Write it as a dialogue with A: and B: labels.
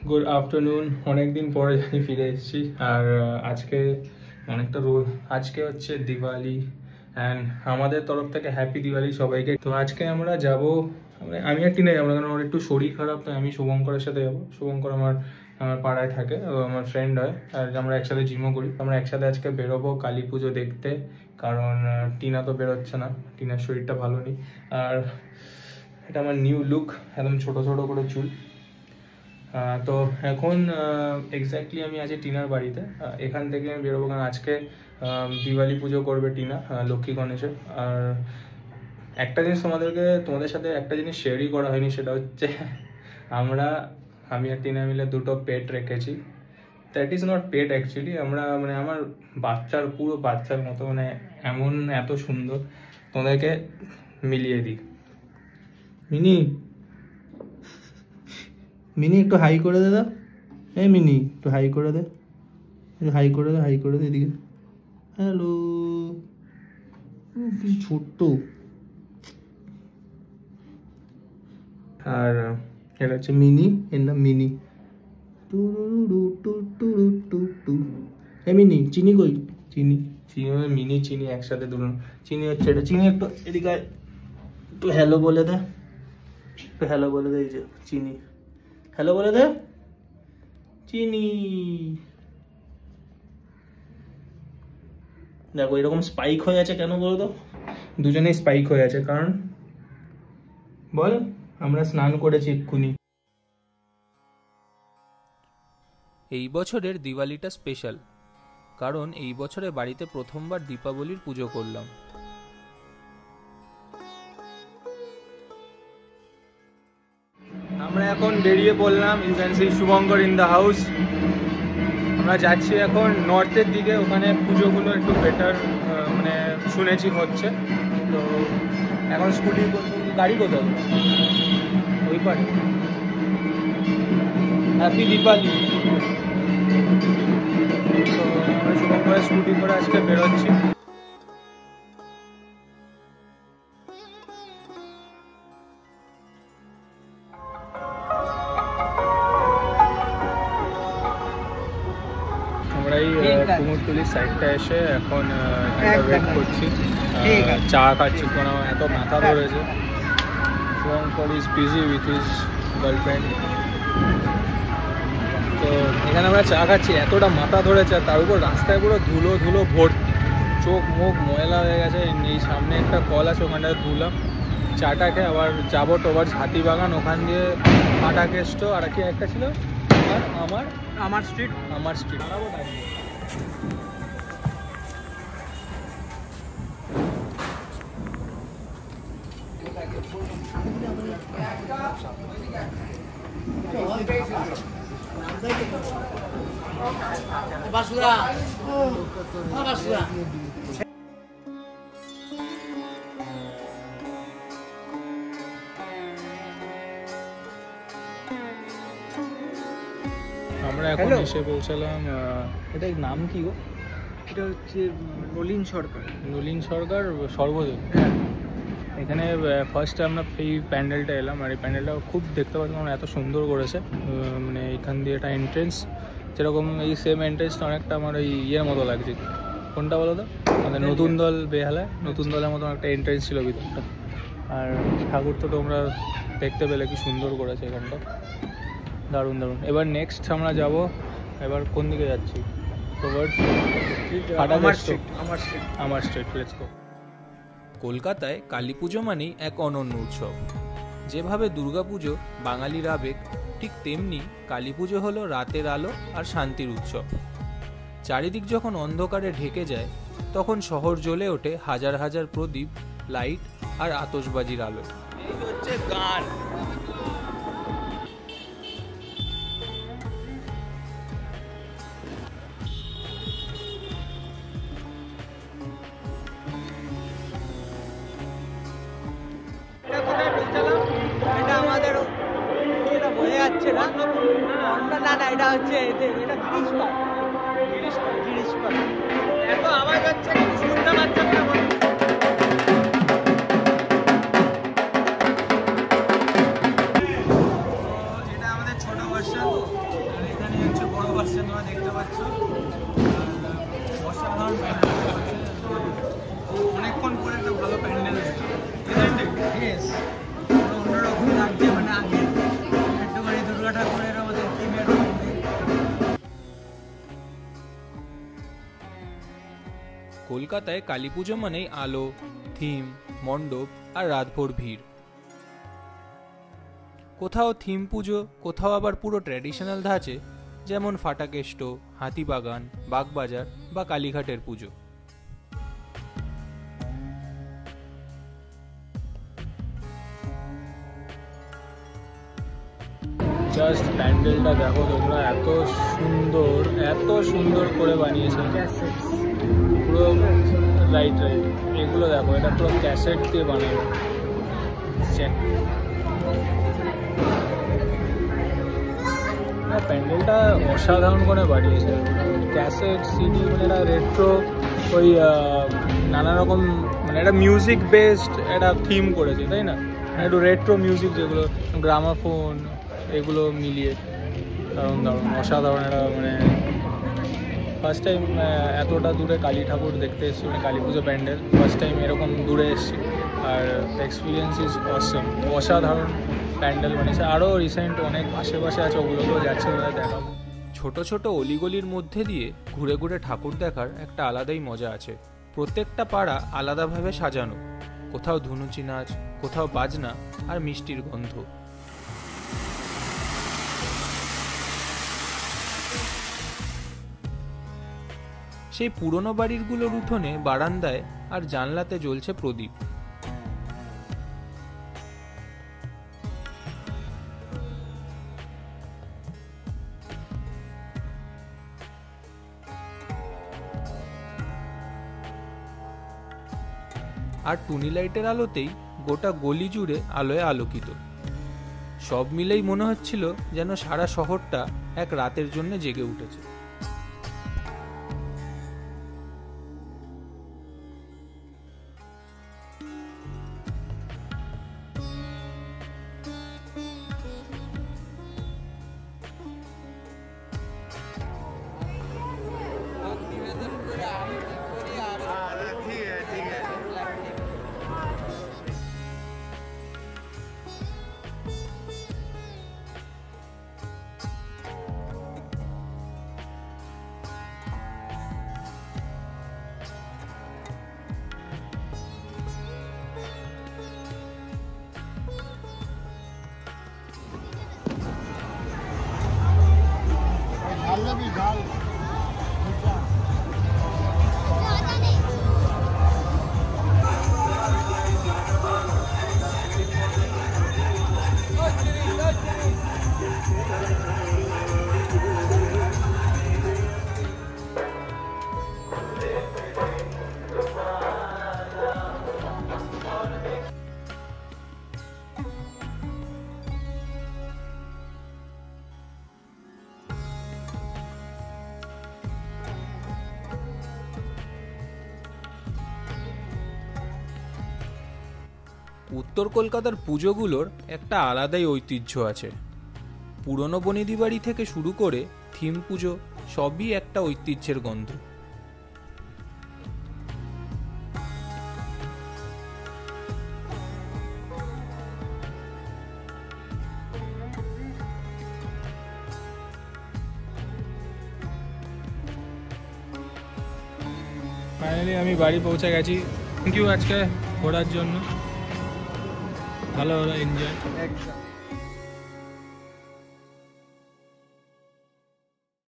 A: Good afternoon. অনেকদিন পরে জানি ফিরে এসেছি। আর আজকে অনেকটা রোদ। আজকে হচ্ছে দিওয়ালি অ্যান্ড আমাদের তরফ থেকে হ্যাপি দিওয়ালি সবাইকে। তো আজকে আমরা যাব, আমি আর টিনা যাবো না, কারণ আমার একটু শরীর খারাপ, তাই আমি শুভঙ্করের সাথে যাবো। শুভঙ্কর আমার আমার পাড়ায় থাকে, আমার ফ্রেন্ড হয়, আর আমরা একসাথে জিমও করি। আমরা একসাথে আজকে বেরোবো কালী পুজো দেখতে, কারণ টিনা তো বেরোচ্ছে না, টিনার শরীরটা ভালো নেই। আর এটা আমার নিউ লুক, একদম ছোট ছোট করে চুল। তো এখন এক্স্যাক্টলি আমি আছি টিনার বাড়িতে। এখান থেকে আমি বেরোবো, কারণ আজকে দিওয়ালি পুজো করবে টিনা, লক্ষ্মী গণেশের। আর একটা জিনিস তোমাদের সাথে একটা জিনিস শেয়ারই করা হয়নি, সেটা হচ্ছে আমি আর টিনা মিলে দুটো পেট রেখেছি। That is not pet actually, আমরা আমার পুরো বাচ্চার মতো, এমন এত সুন্দর। তোমাদেরকে মিলিয়ে দিই। মিনি একটু হাই করে দে। এই মিনি একটু হাই করে দে, হাই করে দে এদিকে। হ্যালো, কি ছোট্ট। আর এটা হচ্ছে মিনি, এর নাম মিনি। মিনি চিনি কই? চিনি মিনি চিনি একসাথে দুটো। চিনি হচ্ছে এটা, চিনি একটু এদিকে একটু হ্যালো বলে দে, এই যে চিনি, হ্যালো বলে দে চিনি। দেখো এরকম স্পাইক হয়ে আছে কেন বলো তো? দুজনেই স্পাইক হয়ে আছে কারণ বল, আমরা স্নান করেছি এক্ষুনি।
B: এই বছরের দিওয়ালিটা স্পেশাল, কারণ এই বছরে বাড়িতে প্রথমবার দীপাবলির পুজো করলাম।
A: আমরা এখন বেরিয়ে পড়লাম। You can see Shubhankar in the house. আমরা যাচ্ছি এখন নর্থের দিকে, ওখানে পুজোগুলো একটু বেটার শুনেছি হচ্ছে। তো এখন গাড়ি কোথাও ওই পারে। হ্যাপি দীপাবলি। তো আমরা শুভঙ্করের স্কুটি করে আজকে বেরোচ্ছি। কুমোরটুলির সাইডটা এসে এখন ওয়েট করছি, চা খাচ্ছি, কারণ এত মাথা ধরেছে। Shubhankar is busy with his girlfriend. তো এখানে আমরা চা খাচ্ছি, এতটা মাথা ধরেছে, আর তার উপর রাস্তায় পুরো ধুলো ভর্তি, চোখ মুখ ময়লা হয়ে গেছে। এই সামনে একটা কল আছে, ওখানটায় ধুলাম। চাটা খেয়ে আবার যাবো টোভার্ডস হাতিবাগান, ওখান দিয়ে কাটা কেষ্ট আর কি একটা ছিল আমার স্ট্রিট দাঁড়াবো দাঁড়িয়ে।
C: বাসুরা
A: আমরা এখন এসে পৌঁছালাম। এটার নাম কি গো?
C: এটা হচ্ছে নলিন সরকার
A: সর্বদেব। এখানে ফার্স্টে আমরা এই প্যান্ডেলটা এলাম, আর এই প্যান্ডেলটা খুব দেখতে পাচ্ছি, এত সুন্দর করেছে। এখান দিয়ে একটা এন্ট্রেন্স, যেরকম এই সেম এন্ট্রেন্সটা অনেকটা আমার ওই ইয়ের মতো লাগছে। কোনটা বলো তো? আমাদের নতুন দল বেহালায় নতুন দলের মতো একটা এন্ট্রেন্স ছিল ভিতরটা। আর ঠাকুর তো তোমরা দেখতে পেলে কি সুন্দর করেছে এখানটা, দারুণ। এবার নেক্সট আমরা যাব, এবার কোন দিকে যাচ্ছি? আমার স্ট্রিট। Let's go.
B: কলকাতায় কালী পুজো মানেই এক অনন্য উৎসব। যেভাবে দুর্গাপুজো বাঙালির আবেগ, ঠিক তেমনি কালী পুজো হলো রাতের আলো আর শান্তির উৎসব। চারিদিক যখন অন্ধকারে ঢেকে যায়, তখন শহর জ্বলে ওঠে হাজার হাজার প্রদীপ, লাইট আর আতশবাজির আলো। এই হচ্ছে গান।
C: এটা হচ্ছে এটা গিরিশ পার্ক। এত আওয়াজ হচ্ছে শুনতে পাচ্ছ না। এটা আমাদের ছোট ভার্সন।
A: আর এখানে হচ্ছে বড় ভার্সন তোমরা দেখতে পাচ্ছ। অসাধারণ প্যান্ডেল হচ্ছে, অনেকক্ষণ পরে একটা ভালো প্যান্ডেল হচ্ছে।
C: অন্যরকম লাগছে, মানে আগে একটুখানি দুর্গা ঠাকুরের আমাদের থিমের মধ্যে।
B: কলকাতায় কালী পুজো মানেই আলো, থিম, মণ্ডপ আর রাতভর ভিড়। কোথাও থিম পুজো, কোথাও আবার পুরো ট্র্যাডিশনাল ধাঁচে, যেমন ফাটাকেষ্ট, হাতিবাগান, বাগবাজার বা কালীঘাটের পুজো।
A: জাস্ট প্যান্ডেলটা দেখো তোমরা, এত সুন্দর করে বানিয়েছে পুরো। রাইট, এগুলো দেখো, এটা পুরো ক্যাসেট দিয়ে বানানো। প্যান্ডেলটা অসাধারণ করে বানিয়েছে, ক্যাসেট, সিডি, মানে এটা রেট্রো, ওই নানা রকম, মানে একটা মিউজিক বেসড একটা থিম করেছে, তাই না? একটু রেট্রো মিউজিক, যেগুলো গ্রামাফোন, এগুলো মিলিয়ে দারুণ অসাধারণ একটা, মানে ফার্স্ট টাইম এতটা দূরে কালী ঠাকুর দেখতে এসেছি, মানে কালী পুজো প্যান্ডেল ফার্স্ট টাইম এরকম দূরে এসেছি। আর এক্সপিরিয়েন্স ইজ অসম, অসাধারণ প্যান্ডেল বানিয়েছে। আরও রিসেন্ট অনেক আশেপাশে আছে, ওগুলোকেও যাচ্ছে, ওরা দেখাবো।
B: ছোট ছোট অলিগলির মধ্যে দিয়ে ঘুরে ঘুরে ঠাকুর দেখার একটা আলাদাই মজা আছে। প্রত্যেকটা পাড়া আলাদাভাবে সাজানো, কোথাও ধুনুচি নাচ, কোথাও বাজনা আর মিষ্টির গন্ধ। সেই পুরনো বাড়িগুলোর উঠোনে, বারান্দায় আর জানলাতে জ্বলছে প্রদীপ। আর টুনি লাইটের আলোতেই গোটা গলি জুড়ে আলোয় আলোকিত। সব মিলেই মনে হচ্ছিল যেন সারা শহরটা এক রাতের জন্য জেগে উঠেছে। উত্তর কলকাতার পুজোগুলোর একটা আলাদাই ঐতিহ্য আছে। পুরনো বনেদি বাড়ি থেকে শুরু করে থিম পুজো, সবই একটা ঐতিহ্যের গন্ধ।
A: ফাইনালি আমি বাড়ি পৌঁছে গেছি। থ্যাংক ইউ আজকে ঘোরার জন্য, ভালো হলো, এনজয়।